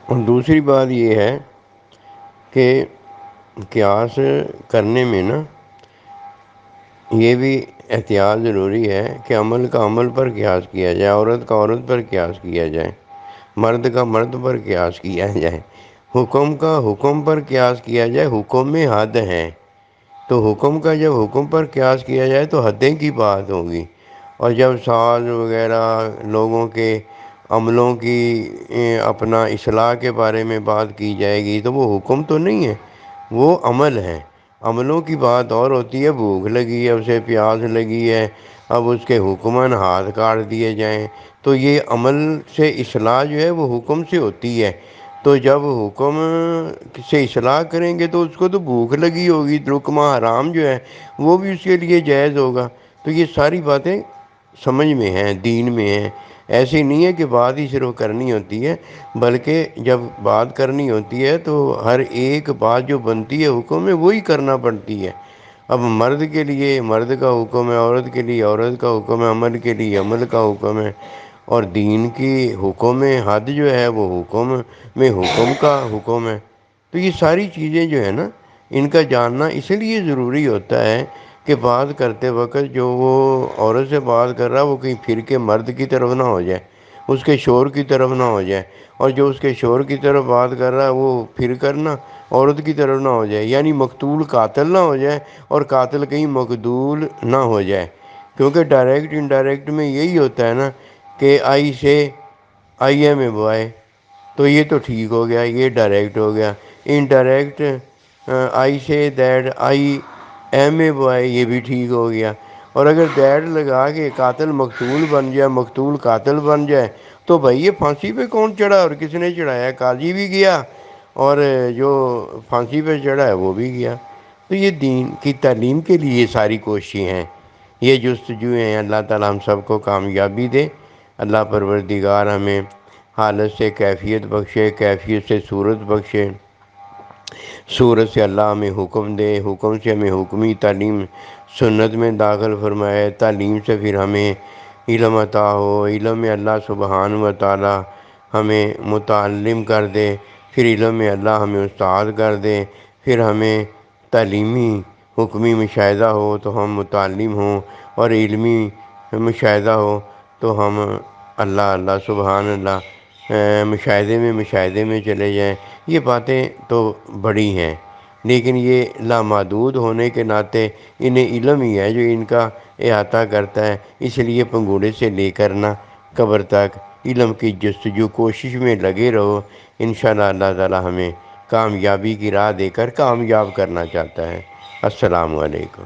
اور دوسری بات یہ ہے کہ قیاس کرنے میں نا یہ بھی احتیاط ضروری ہے کہ عمل کا عمل پر قیاس کیا جائے، عورت کا عورت پر قیاس کیا جائے، مرد کا مرد پر قیاس کیا جائے، حکم کا حکم پر قیاس کیا جائے۔ حکم میں حد ہے، تو حکم کا جب حکم پر قیاس کیا جائے تو حدیں کی بات ہوگی، اور جب ساز وغیرہ لوگوں کے عملوں کی اپنا اصلاح کے بارے میں بات کی جائے گی تو وہ حکم تو نہیں ہے، وہ عمل ہے۔ عملوں کی بات اور ہوتی ہے، بھوک لگی ہے، اسے پیاس لگی ہے، اب اس کے حکماً ہاتھ کاٹ دیے جائیں، تو یہ عمل سے اصلاح جو ہے وہ حکم سے ہوتی ہے۔ تو جب حکم سے اصلاح کریں گے تو اس کو تو بھوک لگی ہوگی، لقمہ حرام جو ہے وہ بھی اس کے لیے جائز ہوگا۔ تو یہ ساری باتیں سمجھ میں ہیں، دین میں ہیں۔ ایسی نہیں ہے کہ بات ہی صرف کرنی ہوتی ہے، بلکہ جب بات کرنی ہوتی ہے تو ہر ایک بات جو بنتی ہے حکم میں وہی کرنا پڑتی ہے۔ اب مرد کے لیے مرد کا حکم ہے، عورت کے لیے عورت کا حکم ہے، عمل کے لیے عمل کا حکم ہے، اور دین کی حکم حد جو ہے وہ حکم میں حکم کا حکم ہے۔ تو یہ ساری چیزیں جو ہے نا، ان کا جاننا اس لیے ضروری ہوتا ہے کہ بات کرتے وقت جو وہ عورت سے بات کر رہا ہے وہ کہیں پھر کے مرد کی طرف نہ ہو جائے، اس کے شوہر کی طرف نہ ہو جائے، اور جو اس کے شوہر کی طرف بات کر رہا ہے وہ پھر کرنا عورت کی طرف نہ ہو جائے، یعنی مقتول قاتل نہ ہو جائے اور قاتل کہیں مقتول نہ ہو جائے۔ کیونکہ ڈائریکٹ انڈائریکٹ میں یہی ہوتا ہے نا کہ آئی سے آئی ایم اے بوائے، تو یہ تو ٹھیک ہو گیا، یہ ڈائریکٹ ہو گیا۔ انڈائریکٹ آئی سے that I am a boy, یہ بھی ٹھیک ہو گیا۔ اور اگر دیٹ لگا کے قاتل مقتول بن جائے، مقتول قاتل بن جائے، تو بھائی یہ پھانسی پہ کون چڑھا اور کس نے چڑھایا؟ قاضی بھی گیا اور جو پھانسی پہ چڑھا ہے وہ بھی گیا۔ تو یہ دین کی تعلیم کے لیے یہ ساری کوششیں ہیں، یہ جستجو ہیں۔ اللہ تعالی ہم سب کو کامیابی دے۔ اللہ پروردگار ہمیں حالت سے کیفیت بخشے، کیفیت سے صورت بخشے، صورت سے اللہ ہمیں حکم دے، حکم سے ہمیں حکمی تعلیم سنت میں داخل فرمائے، تعلیم سے پھر ہمیں علم عطا ہو، علم میں اللہ سبحانہ و تعالی ہمیں متعلم کر دے، پھر علم میں اللہ ہمیں استاد کر دے، پھر ہمیں تعلیمی حکمی مشاہدہ ہو تو ہم متعلم ہوں، اور علمی مشاہدہ ہو تو ہم اللہ اللہ سبحان اللہ مشاہدے میں چلے جائیں۔ یہ باتیں تو بڑی ہیں، لیکن یہ لامحدود ہونے کے ناطے انہیں علم ہی ہے جو ان کا احاطہ کرتا ہے۔ اس لیے پنگوڑے سے لے کر نہ قبر تک علم کی جستجو کوشش میں لگے رہو۔ انشاءاللہ اللہ تعالی ہمیں کامیابی کی راہ دے کر کامیاب کرنا چاہتا ہے۔ السلام علیکم۔